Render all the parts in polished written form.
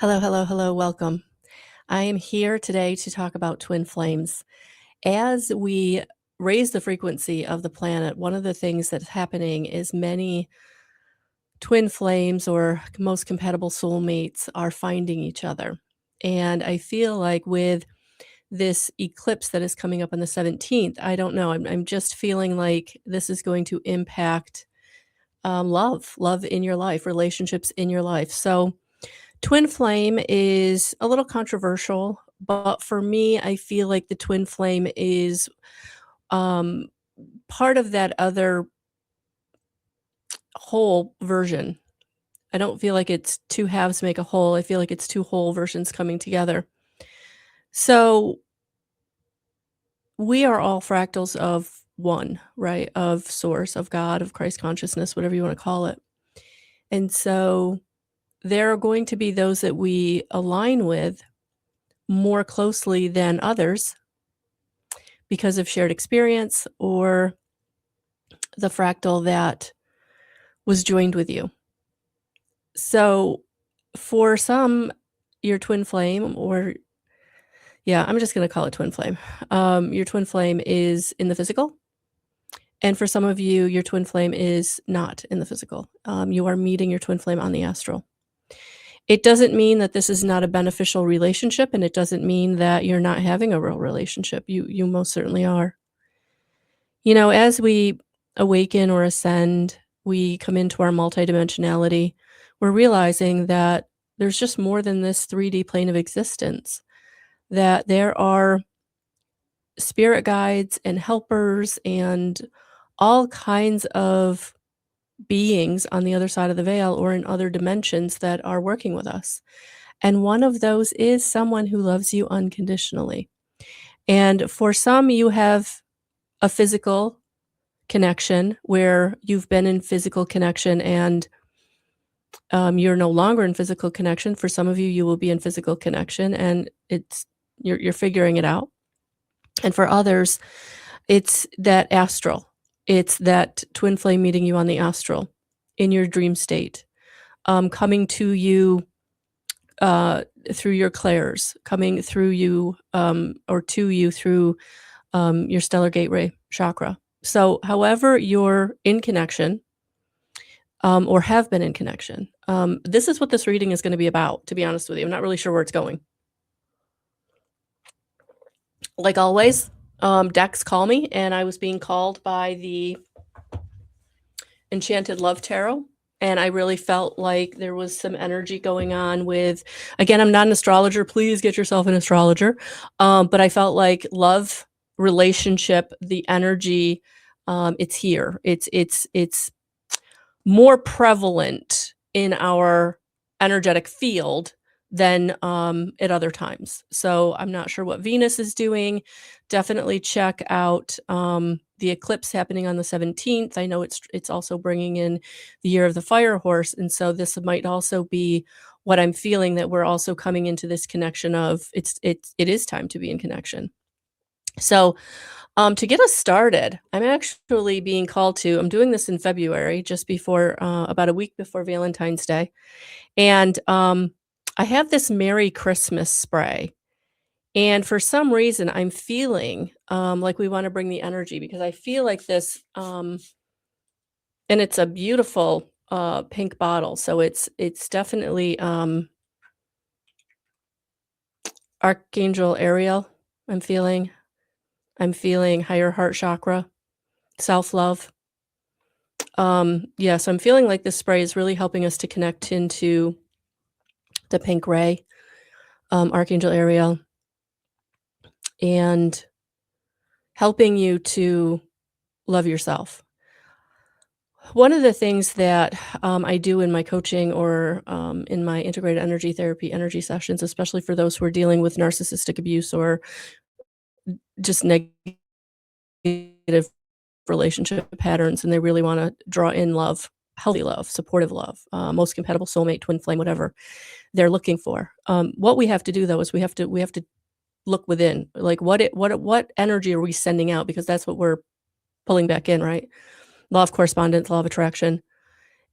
Hello, hello, hello, welcome. I am here today to talk about twin flames. As we raise the frequency of the planet, one of the things that's happening is many twin flames or most compatible soulmates are finding each other. And I feel like with this eclipse that is coming up on the 17th, I don't know, I'm just feeling like this is going to impact love in your life, relationships in your life. So, twin flame is a little controversial, but for me, I feel like the twin flame is um, part of that other whole version. I don't feel like it's two halves make a whole. I feel like it's two whole versions coming together. So we are all fractals of one, right? Of source, of God, of Christ consciousness, whatever you want to call it. And so there are going to be those that we align with more closely than others because of shared experience or the fractal that was joined with you. So for some, your twin flame, or yeah, I'm just going to call it twin flame. Your twin flame is in the physical. And for some of you, your twin flame is not in the physical. You are meeting your twin flame on the astral. It doesn't mean that this is not a beneficial relationship, and it doesn't mean that you're not having a real relationship. You most certainly are. You know, as we awaken or ascend, we come into our multidimensionality. We're realizing that there's just more than this 3D plane of existence, that there are spirit guides and helpers and all kinds of beings on the other side of the veil or in other dimensions that are working with us. And one of those is someone who loves you unconditionally. And for some, you have a physical connection where you've been in physical connection and you're no longer in physical connection. For some of you, you will be in physical connection and you're figuring it out. And for others, it's that astral. It's that twin flame meeting you on the astral in your dream state, coming to you through your clairs, coming through you or to you through your stellar gateway chakra. So, however, you're in connection or have been in connection, this is what this reading is going to be about, to be honest with you. I'm not really sure where it's going. Like always, decks call me, and I was being called by the Enchanted Love Tarot. And I really felt like there was some energy going on with, again, I'm not an astrologer. Please get yourself an astrologer. But I felt like love, relationship, the energy, it's here. It's more prevalent in our energetic field than at other times. So I'm not sure what Venus is doing. Definitely check out the eclipse happening on the 17th. I know it's also bringing in the year of the fire horse, and so this might also be what I'm feeling, that we're also coming into this connection of it is time to be in connection. So to get us started, I'm actually being called to, I'm doing this in February, just before, about a week before Valentine's Day. And I have this Merry Christmas spray. And for some reason, I'm feeling like we want to bring the energy, because I feel like this, and it's a beautiful pink bottle. So it's definitely Archangel Ariel. I'm feeling higher heart chakra, self-love. Yeah, so I'm feeling like this spray is really helping us to connect into the pink ray, Archangel Ariel, and helping you to love yourself. One of the things that I do in my coaching or in my integrated energy therapy energy sessions, especially for those who are dealing with narcissistic abuse or just negative relationship patterns, and they really want to draw in love, healthy love, supportive love, most compatible soulmate, twin flame, whatever they're looking for. What we have to do, though, is we have to look within. Like what energy are we sending out? Because that's what we're pulling back in, right? Law of correspondence, law of attraction.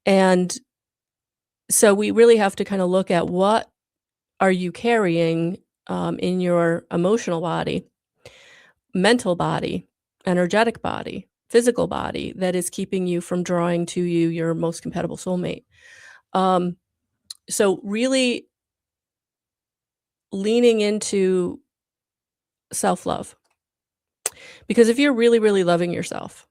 And so we really have to kind of look at what are you carrying in your emotional body, mental body, energetic body, physical body that is keeping you from drawing to you your most compatible soulmate? Um, so really leaning into self-love, because if you're really, really loving yourself,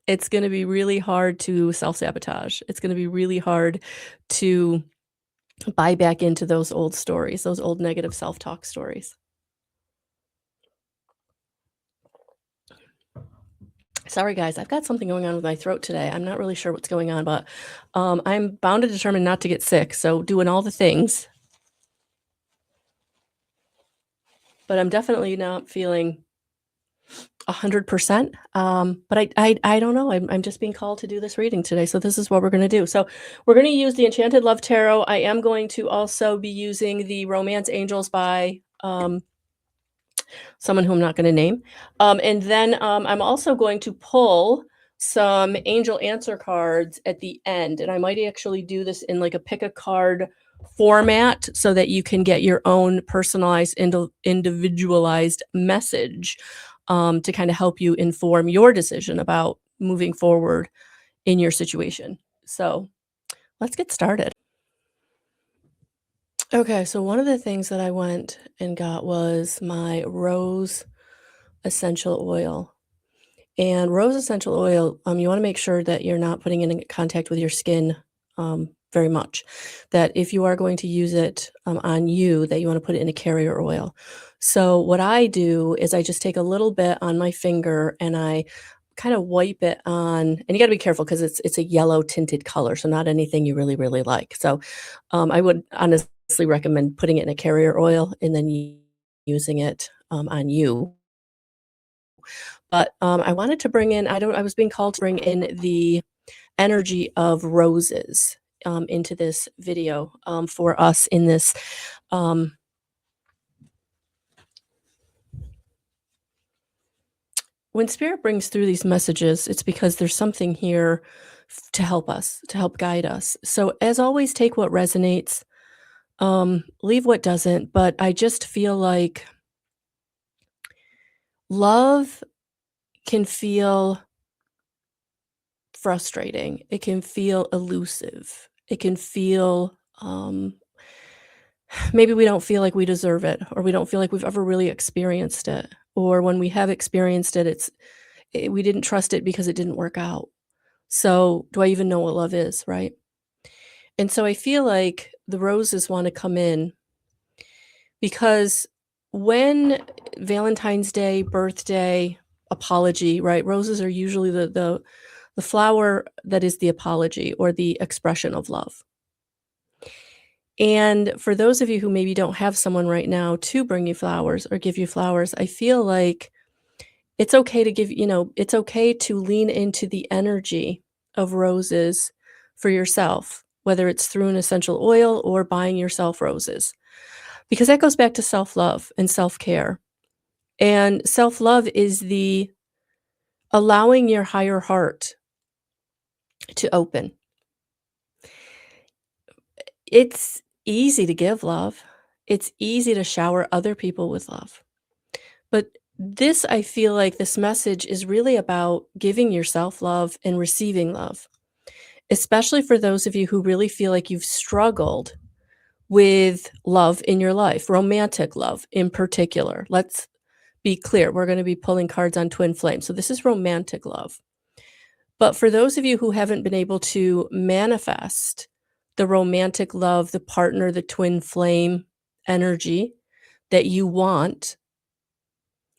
it's going to be really hard to self-sabotage. It's going to be really hard to buy back into those old stories, those old negative self-talk stories. Sorry, guys, I've got something going on with my throat today. I'm not really sure what's going on, but I'm bound and determined not to get sick. So, doing all the things, but I'm definitely not feeling 100%. But I don't know. I'm just being called to do this reading today. So, this is what we're going to do. So, we're going to use the Enchanted Love Tarot. I am going to also be using the Romance Angels by someone who I'm not going to name. And then I'm also going to pull some angel answer cards at the end. And I might actually do this in like a pick a card format so that you can get your own personalized, individualized message to kind of help you inform your decision about moving forward in your situation. So let's get started. Okay, so one of the things that I went and got was my rose essential oil. And rose essential oil, you want to make sure that you're not putting it in contact with your skin very much. That if you are going to use it on you, that you want to put it in a carrier oil. So what I do is I just take a little bit on my finger and I kind of wipe it on, and you got to be careful because it's a yellow tinted color, so not anything you really really like. So I would honestly recommend putting it in a carrier oil and then using it on you. But, I wanted to bring in I was being called to bring in the energy of roses, into this video, for us in this, um when spirit brings through these messages, it's because there's something here to help us, to help guide us. So, as always, take what resonates, leave what doesn't, but I just feel like love can feel frustrating, it can feel elusive, it can feel, maybe we don't feel like we deserve it, or we don't feel like we've ever really experienced it, or when we have experienced it, we didn't trust it because it didn't work out. So, do I even know what love is, right? And so I feel like the roses wanna come in because when Valentine's Day, birthday, apology, right? Roses are usually the flower that is the apology or the expression of love. And for those of you who maybe don't have someone right now to bring you flowers or give you flowers, I feel like it's okay to it's okay to lean into the energy of roses for yourself, whether it's through an essential oil or buying yourself roses, because that goes back to self love and self care. And self love is the allowing your higher heart to open. It's easy to give love, it's easy to shower other people with love. But this, I feel like this message is really about giving yourself love and receiving love, especially for those of you who really feel like you've struggled with love in your life, romantic love in particular. Let's be clear, we're going to be pulling cards on twin flames. So this is romantic love. But for those of you who haven't been able to manifest the romantic love, the partner, the twin flame energy that you want,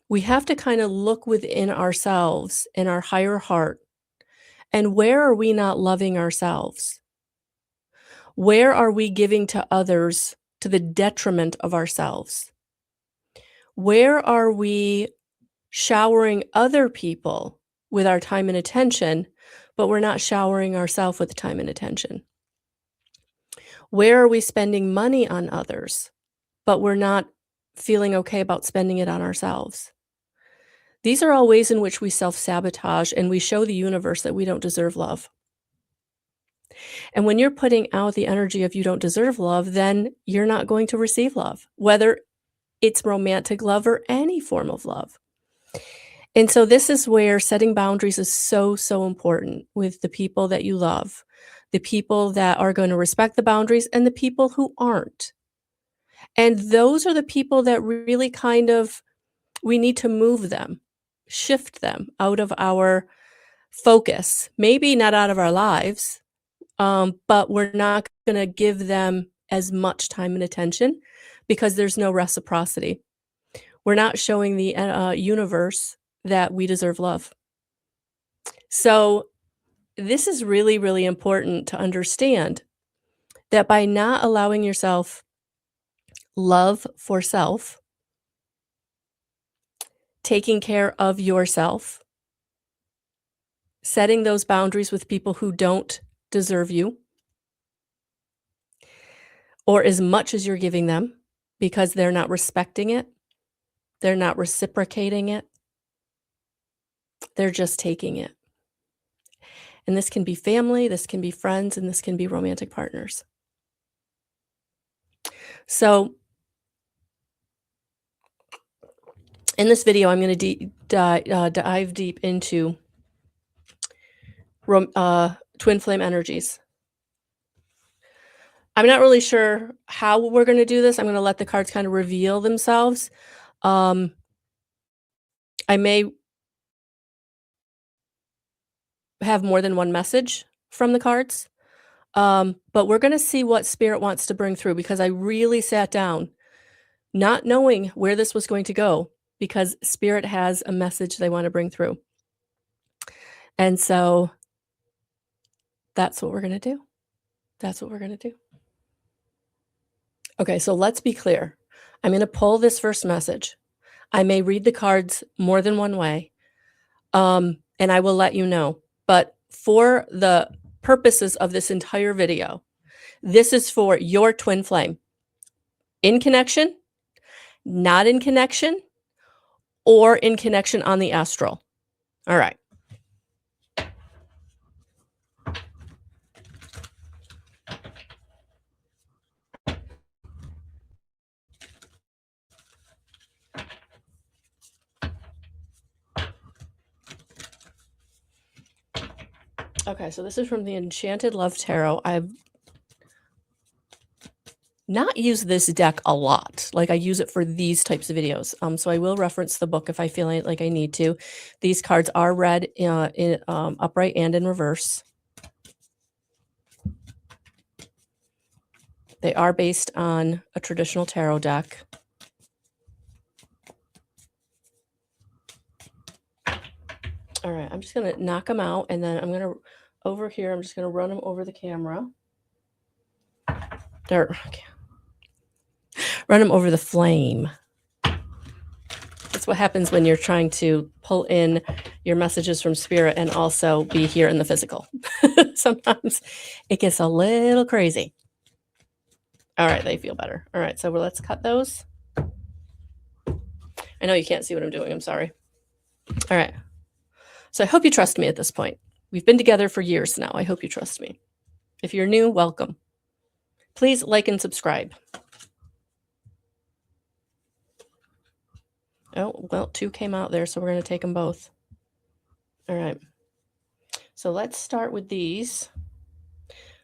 we have to kind of look within ourselves and our higher heart. And where are we not loving ourselves? Where are we giving to others to the detriment of ourselves? Where are we showering other people with our time and attention, but we're not showering ourselves with time and attention? Where are we spending money on others, but we're not feeling okay about spending it on ourselves? These are all ways in which we self sabotage and we show the universe that we don't deserve love. And when you're putting out the energy of you don't deserve love, then you're not going to receive love, whether it's romantic love or any form of love. And so this is where setting boundaries is so, so important with the people that you love, the people that are going to respect the boundaries and the people who aren't. And those are the people that really kind of we need to move them, shift them out of our focus, maybe not out of our lives, but we're not going to give them as much time and attention because there's no reciprocity. We're not showing the universe that we deserve love. So, this is really, really important to understand that by not allowing yourself love for self, taking care of yourself, setting those boundaries with people who don't deserve you or as much as you're giving them because they're not respecting it, they're not reciprocating it, they're just taking it. And this can be family, this can be friends, and this can be romantic partners. So, in this video, I'm going to dive deep into twin flame energies. I'm not really sure how we're going to do this. I'm going to let the cards kind of reveal themselves. I may have more than one message from the cards, but we're going to see what Spirit wants to bring through because I really sat down not knowing where this was going to go because Spirit has a message they want to bring through. And so that's what we're going to do. That's what we're going to do. Okay, so let's be clear. I'm going to pull this first message. I may read the cards more than one way, and I will let you know. But for the purposes of this entire video, this is for your twin flame. In connection, not in connection, or in connection on the astral. All right. Okay, so this is from the Enchanted Love Tarot. I've not used this deck a lot. Like I use it for these types of videos. So I will reference the book if I feel like I need to. These cards are read in upright and in reverse. They are based on a traditional tarot deck. All right, I'm just going to knock them out, and then I'm going to, over here, I'm just going to run them over the camera. Run them over the flame. That's what happens when you're trying to pull in your messages from Spirit and also be here in the physical. Sometimes it gets a little crazy. All right, they feel better. All right, so let's cut those. I know you can't see what I'm doing. I'm sorry. All right. So I hope you trust me at this point. We've been together for years now. I hope you trust me. If you're new, welcome. Please like and subscribe. Oh, well, 2 came out there, so we're going to take them both. All right. So let's start with these.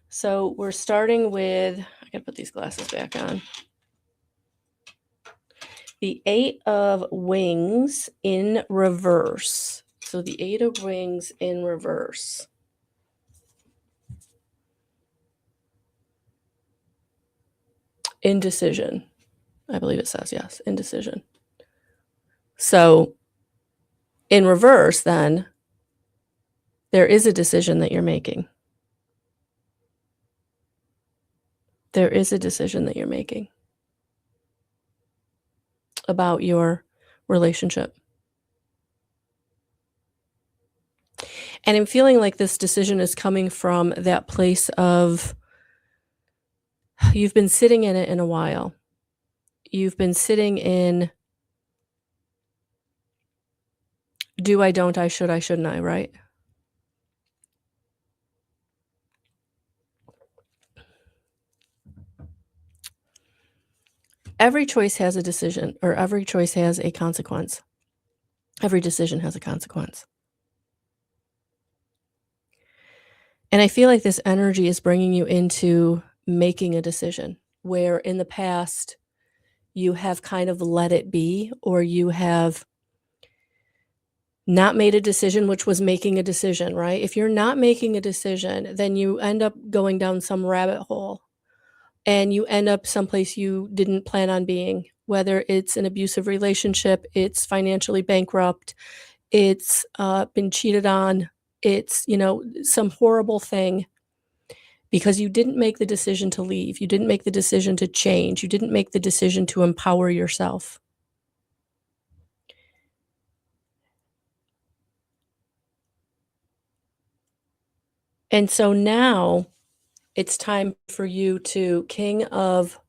So we're starting with, I got to put these glasses back on. The 8 of Wings in reverse. So the 8 of Wings in reverse. Indecision. I believe it says, yes, indecision. So in reverse, then, there is a decision that you're making. There is a decision that you're making about your relationship. And I'm feeling like this decision is coming from that place of you've been sitting in it in a while. You've been sitting in do I, don't I, should I, shouldn't I, right? Every choice has a decision, or every choice has a consequence. Every decision has a consequence. And I feel like this energy is bringing you into making a decision where in the past you have kind of let it be, or you have not made a decision, which was making a decision, right? If you're not making a decision, then you end up going down some rabbit hole and you end up someplace you didn't plan on being, whether it's an abusive relationship, it's financially bankrupt, it's been cheated on, it's, some horrible thing because you didn't make the decision to leave. You didn't make the decision to change. You didn't make the decision to empower yourself. And so now it's time for you to King of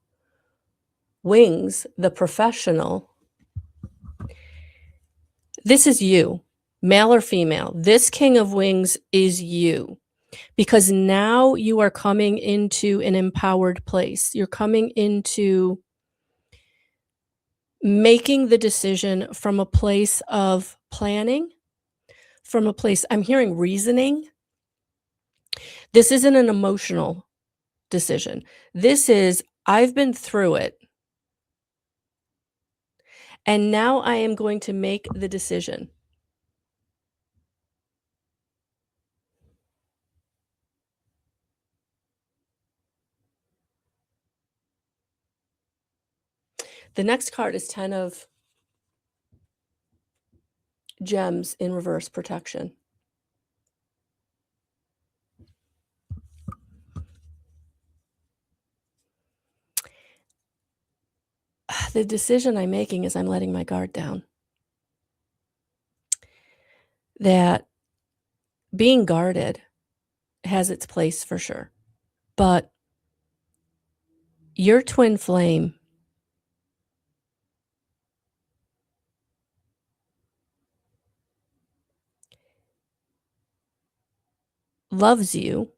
Wings, the professional. This is you, male or female. This King of Wings is you because now you are coming into an empowered place. You're coming into making the decision from a place of planning, from a place, I'm hearing reasoning. This isn't an emotional decision. This is, I've been through it. And now I am going to make the decision. The next card is 10 of Gems in reverse protection. The decision I'm making is I'm letting my guard down. That being guarded has its place for sure. But your twin flame loves you,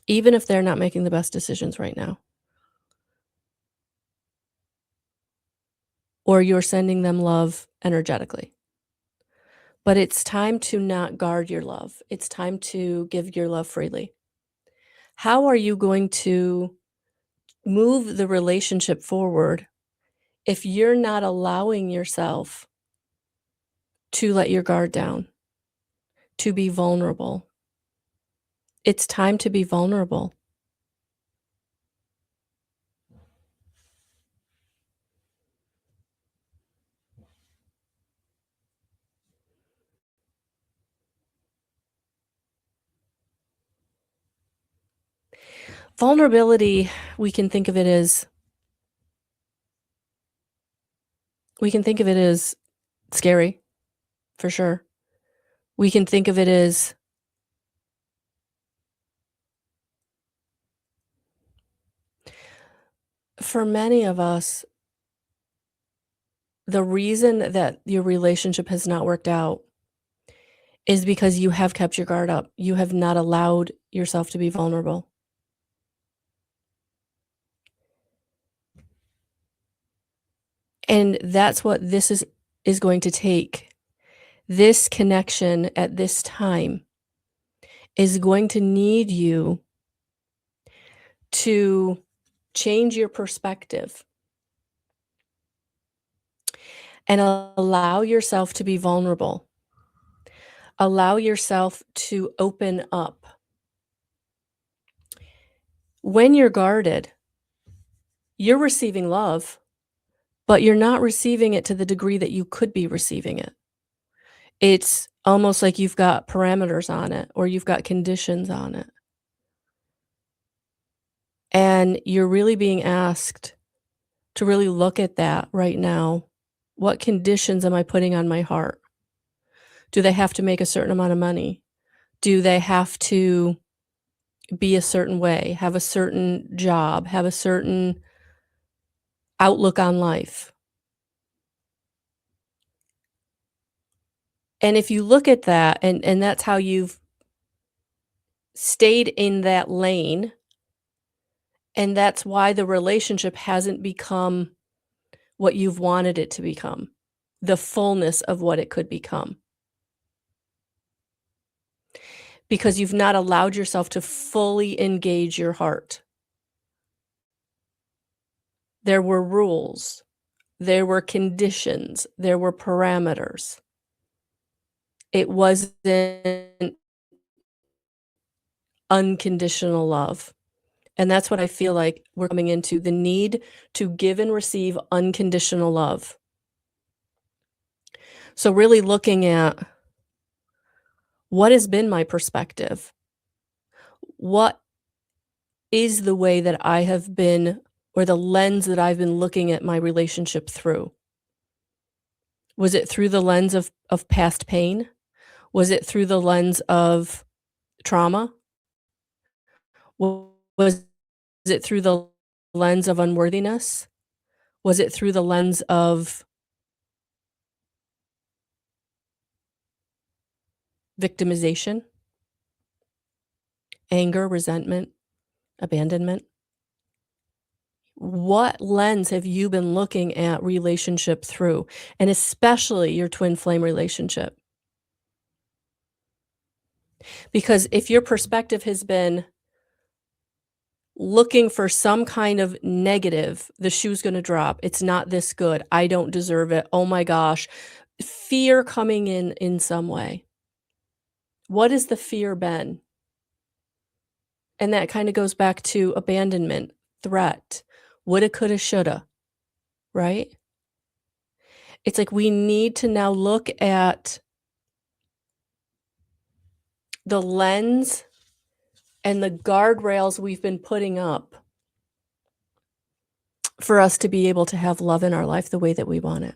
even if they're not making the best decisions right now. Or you're sending them love energetically. But it's time to not guard your love. It's time to give your love freely. How are you going to move the relationship forward if you're not allowing yourself to let your guard down, to be vulnerable? It's time to be vulnerable. Vulnerability, we can think of it as scary, for sure. We can think of it as for many of us, the reason that your relationship has not worked out is because you have kept your guard up. You have not allowed yourself to be vulnerable. And that's what this is going to take. This connection at this time is going to need you to change your perspective and allow yourself to be vulnerable. Allow yourself to open up. When you're guarded, you're receiving love, but you're not receiving it to the degree that you could be receiving it. It's almost like you've got parameters on it or you've got conditions on it. And you're really being asked to really look at that right now. What conditions am I putting on my heart? Do they have to make a certain amount of money? Do they have to be a certain way, have a certain job, have a certain outlook on life? And if you look at that and that's how you've stayed in that lane And that's why the relationship hasn't become what you've wanted it to become, the fullness of what it could become, because you've not allowed yourself to fully engage your heart. There were rules, there were conditions, there were parameters. It wasn't unconditional love. And that's what I feel like we're coming into, the need to give and receive unconditional love. So really looking at what has been my perspective? What is the way that I have been, or the lens that I've been looking at my relationship through? Was it through the lens of past pain? Was it through the lens of trauma? Was it through the lens of unworthiness? Was it through the lens of victimization, anger, resentment, abandonment? What lens have you been looking at relationship through? And especially your twin flame relationship. Because if your perspective has been looking for some kind of negative, the shoe's gonna drop, it's not this good, I don't deserve it, oh my gosh, fear coming in some way. What has the fear been? And that kinda goes back to abandonment, threat, woulda, coulda, shoulda, right? It's like we need to now look at the lens and the guardrails we've been putting up for us to be able to have love in our life the way that we want it.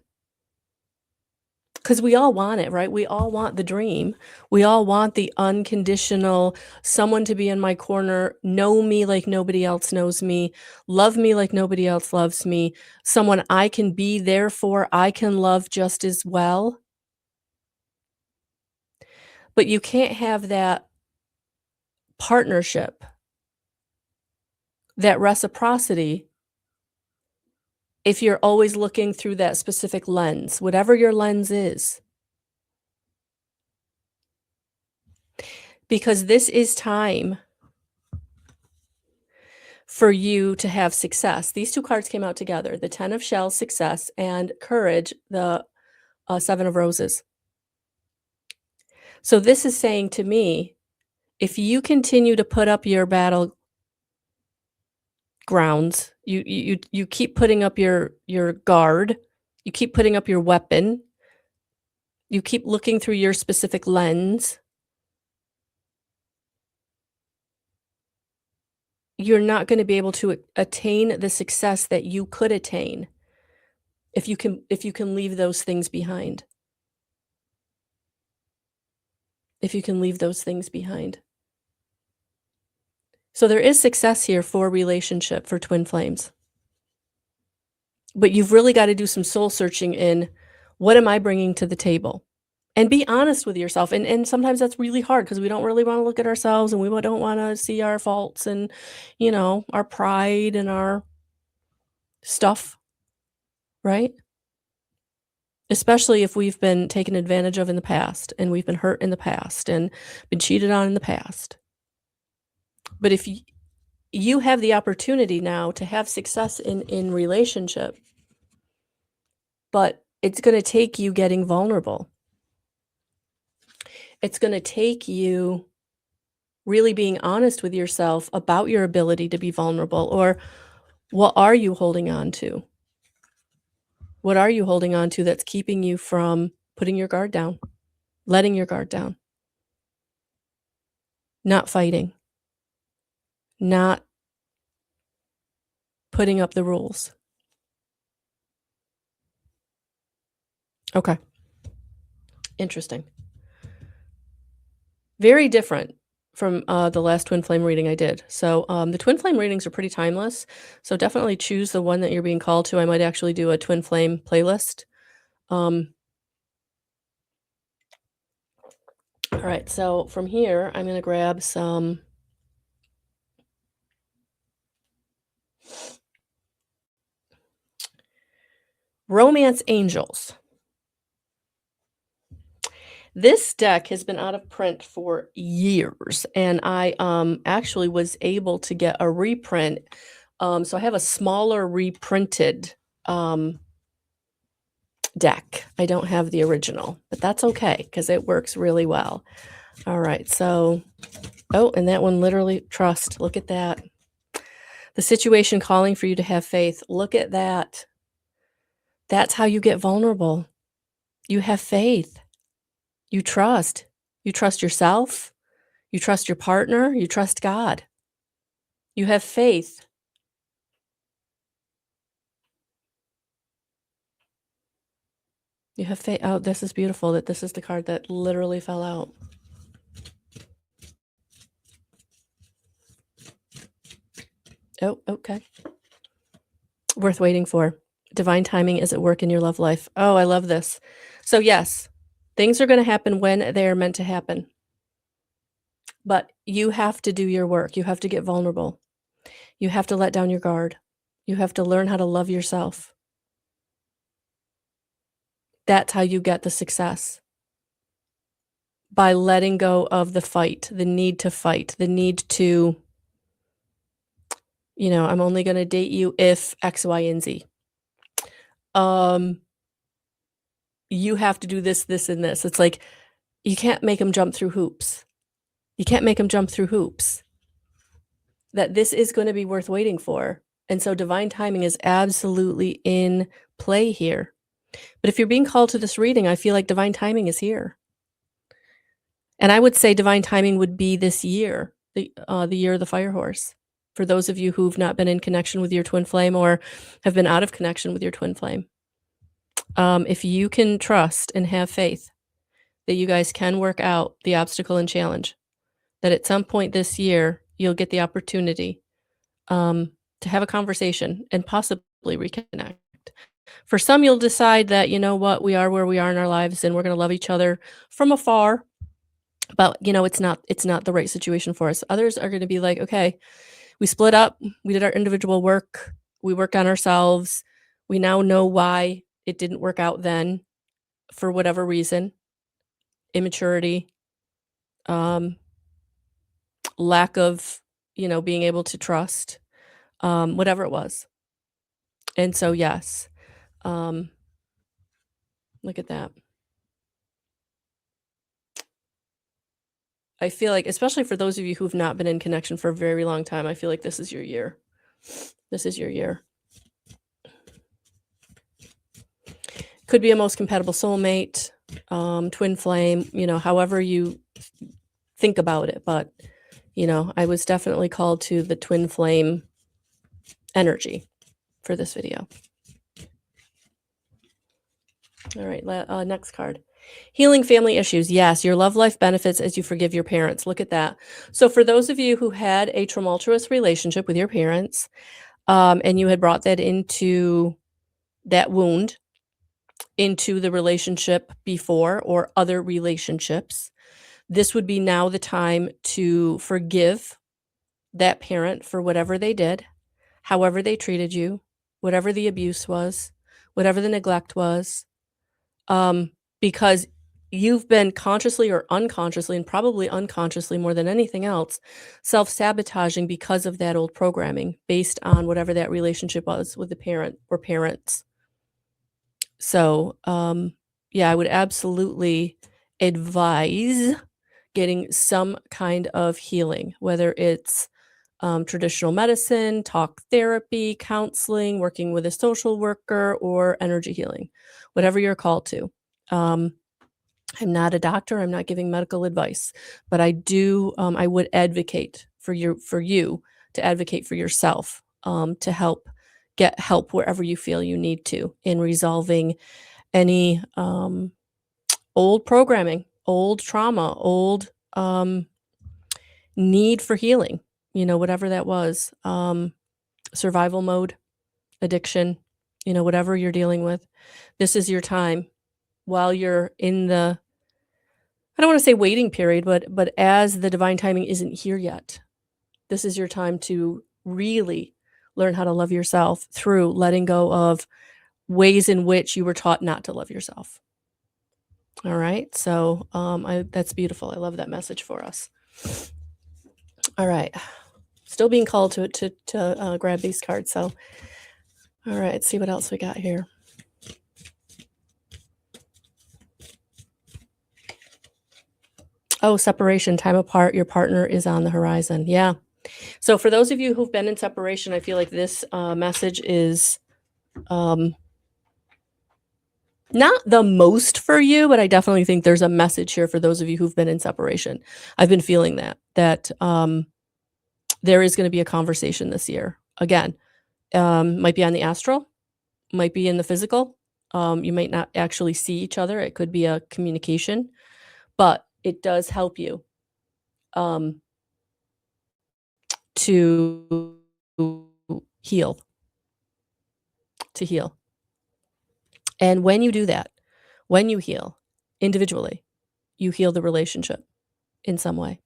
Because we all want it, right? We all want the dream. We all want the unconditional, someone to be in my corner, know me like nobody else knows me, love me like nobody else loves me, someone I can be there for, I can love just as well. But you can't have that partnership, that reciprocity, if you're always looking through that specific lens, whatever your lens is. Because this is time for you to have success. These 2 cards came out together, the 10 of shells, success, and courage, the 7 of roses. So this is saying to me, if you continue to put up your battle grounds, you keep putting up your guard, you keep putting up your weapon, you keep looking through your specific lens, you're not gonna be able to attain the success that you could attain if you can leave those things behind. If you can leave those things behind. So there is success here for relationship for twin flames. But you've really gotta do some soul searching in, what am I bringing to the table? And be honest with yourself, and sometimes that's really hard because we don't really wanna look at ourselves and we don't wanna see our faults and, our pride and our stuff, right? Especially if we've been taken advantage of in the past and we've been hurt in the past and been cheated on in the past. But if you have the opportunity now to have success in relationship, but it's gonna take you getting vulnerable. It's gonna take you really being honest with yourself about your ability to be vulnerable, or what are you holding on to? What are you holding on to that's keeping you from putting your guard down, letting your guard down, not fighting, not putting up the rules? Okay, interesting. Very different from, the last twin flame reading I did. So, the twin flame readings are pretty timeless, so definitely choose the one that you're being called to. I might actually do a twin flame playlist. Um, alright, so from here, I'm gonna grab some Romance Angels. This deck has been out of print for years, and I actually was able to get a reprint. So I have a smaller reprinted deck. I don't have the original, but that's okay because it works really well. All right, so oh, and that one literally trust. Look at that. The situation calling for you to have faith. Look at that. That's how you get vulnerable. You have faith. You trust. You trust yourself. You trust your partner. You trust God. You have faith. You have faith. Oh, this is beautiful that this is the card that literally fell out. Oh, okay. Worth waiting for. Divine timing is at work in your love life. Oh, I love this. So, yes, things are going to happen when they are meant to happen. But you have to do your work. You have to get vulnerable. You have to let down your guard. You have to learn how to love yourself. That's how you get the success. By letting go of the fight, the need to fight, the need to, I'm only going to date you if X, Y, and Z. You have to do this, this, and this. It's like, you can't make them jump through hoops. You can't make them jump through hoops. That this is going to be worth waiting for. And so divine timing is absolutely in play here. But if you're being called to this reading, I feel like divine timing is here. And I would say divine timing would be this year, the year of the fire horse. For those of you who've not been in connection with your twin flame or have been out of connection with your twin flame. If you can trust and have faith that you guys can work out the obstacle and challenge, that at some point this year, you'll get the opportunity to have a conversation and possibly reconnect. For some, you'll decide that, you know what, we are where we are in our lives and we're going to love each other from afar. But, it's not the right situation for us. Others are going to be like, okay, we split up, we did our individual work, we worked on ourselves. We now know why it didn't work out then for whatever reason, immaturity, lack of, being able to trust, whatever it was. And so, yes, look at that. I feel like, especially for those of you who've not been in connection for a very long time, I feel like this is your year. This is your year. Could be a most compatible soulmate, twin flame, however you think about it. But, I was definitely called to the twin flame energy for this video. All right, next card. Healing family issues. Yes, your love life benefits as you forgive your parents. Look at that. So for those of you who had a tumultuous relationship with your parents, and you had brought that into that wound, into the relationship before or other relationships, this would be now the time to forgive that parent for whatever they did, however they treated you, whatever the abuse was, whatever the neglect was, because you've been consciously or unconsciously, and probably unconsciously more than anything else, self-sabotaging because of that old programming based on whatever that relationship was with the parent or parents. So, yeah, I would absolutely advise getting some kind of healing, whether it's traditional medicine, talk therapy, counseling, working with a social worker, or energy healing, whatever you're called to. I'm not a doctor. I'm not giving medical advice, but I would advocate for you to advocate for yourself, to get help wherever you feel you need to in resolving any old programming, old trauma, old need for healing, whatever that was, survival mode, addiction, whatever you're dealing with. This is your time while you're in the, I don't want to say waiting period, but as the divine timing isn't here yet, this is your time to really learn how to love yourself through letting go of ways in which you were taught not to love yourself. All right. So that's beautiful. I love that message for us. All right. Still being called to grab these cards. So, all right. Let's see what else we got here. Oh, separation, time apart. Your partner is on the horizon. Yeah. So for those of you who've been in separation, I feel like this message is not the most for you, but I definitely think there's a message here for those of you who've been in separation. I've been feeling that there is going to be a conversation this year. Again, might be on the astral, might be in the physical. You might not actually see each other. It could be a communication, but it does help you to heal. To heal. And when you do that, when you heal individually, you heal the relationship in some way.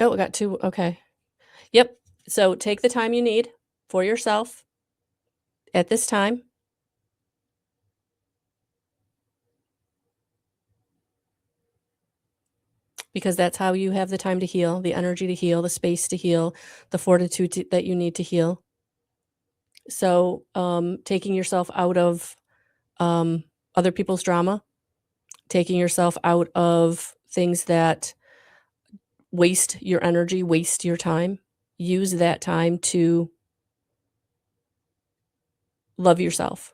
Oh, we got two. Okay. Yep. So take the time you need for yourself at this time. Because that's how you have the time to heal, the energy to heal, the space to heal, the fortitude that you need to heal. So taking yourself out of other people's drama, taking yourself out of things that waste your energy, waste your time. Use that time to love yourself,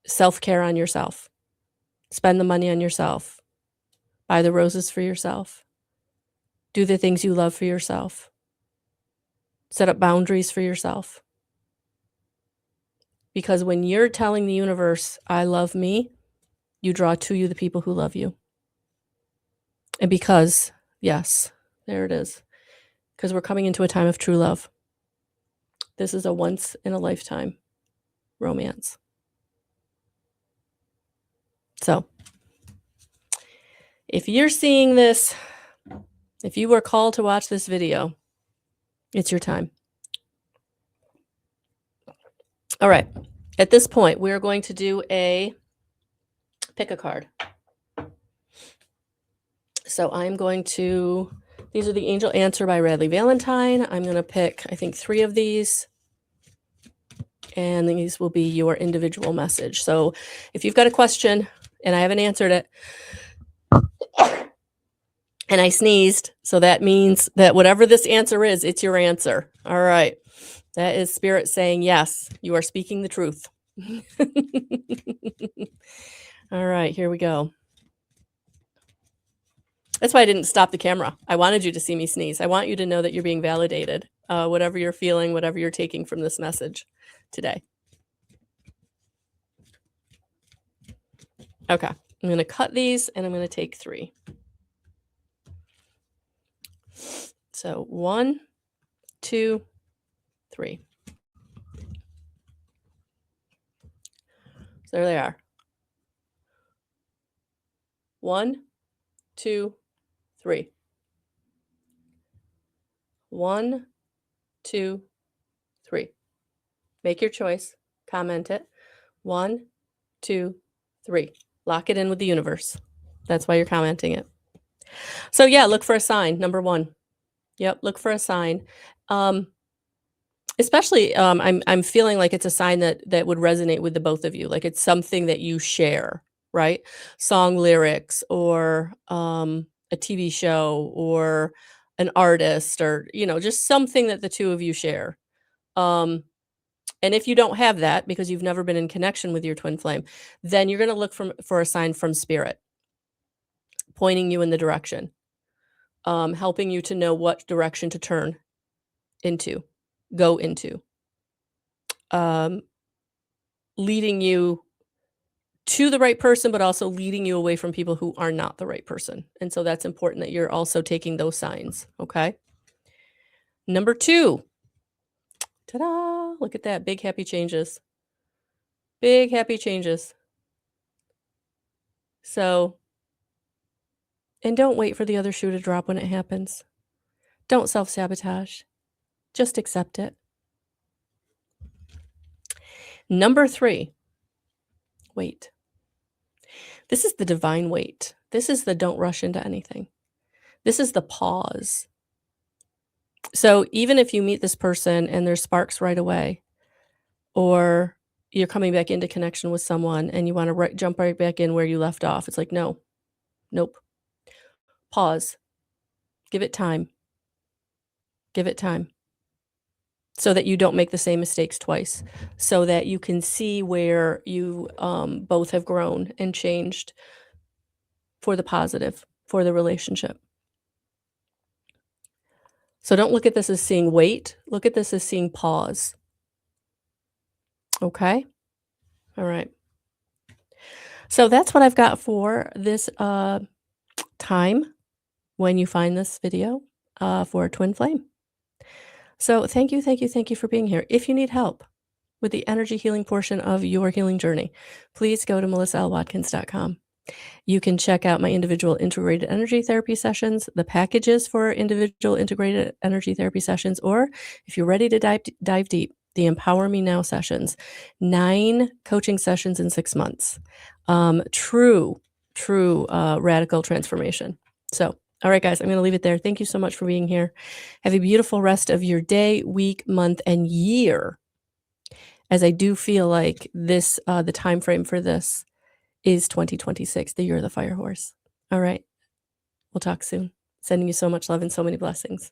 self-care on yourself, spend the money on yourself, buy the roses for yourself, do the things you love for yourself, set up boundaries for yourself. Because when you're telling the universe, I love me, you draw to you the people who love you. And because, yes, there it is. Because we're coming into a time of true love. This is a once in a lifetime romance. So, if you're seeing this, if you were called to watch this video, it's your time. All right. At this point, we're going to do pick a card. So I'm going to, these are the Angel Answer by Radley Valentine. I'm going to pick, I think, 3 of these. And these will be your individual message. So if you've got a question and I haven't answered it, and I sneezed, so that means that whatever this answer is, it's your answer. All right. That is Spirit saying, yes, you are speaking the truth. All right, here we go. That's why I didn't stop the camera. I wanted you to see me sneeze. I want you to know that you're being validated, whatever you're feeling, whatever you're taking from this message today. Okay, I'm going to cut these and I'm going to take 3. So 1, 2, 3. So there they are. 1, 2, 3. 1, 2, 3. Make your choice. Comment it. 1, 2, 3. Lock it in with the universe. That's why you're commenting it. So yeah, look for a sign. Number 1. Yep, look for a sign. Especially, I'm feeling like it's a sign that would resonate with the both of you. Like it's something that you share, right? Song lyrics or a TV show or an artist or, just something that the two of you share. And if you don't have that because you've never been in connection with your twin flame, then you're going to look for a sign from Spirit, pointing you in the direction, helping you to know what direction to turn into, go into, leading you to the right person, but also leading you away from people who are not the right person. And so that's important that you're also taking those signs. Okay. Number 2. Ta-da! Look at that. Big happy changes. Big happy changes. So, and don't wait for the other shoe to drop when it happens. Don't self-sabotage. Just accept it. Number 3, wait. This is the divine wait. This is the don't rush into anything. This is the pause. So even if you meet this person and there's sparks right away, or you're coming back into connection with someone and you want to jump right back in where you left off, it's like, no, nope. Pause. Give it time. Give it time. So that you don't make the same mistakes twice, so that you can see where you both have grown and changed for the positive, for the relationship. So don't look at this as seeing wait. Look at this as seeing pause. Okay? All right. So that's what I've got for this time when you find this video for Twin Flame. So thank you, thank you, thank you for being here. If you need help with the energy healing portion of your healing journey, please go to melissaalwatkins.com. You can check out my individual integrated energy therapy sessions, the packages for individual integrated energy therapy sessions, or if you're ready to dive deep, the Empower Me Now sessions, 9 coaching sessions in 6 months. True radical transformation. So, all right, guys, I'm going to leave it there. Thank you so much for being here. Have a beautiful rest of your day, week, month, and year. As I do feel like this, the time frame for this is 2026, the year of the fire horse. All right. We'll talk soon. Sending you so much love and so many blessings.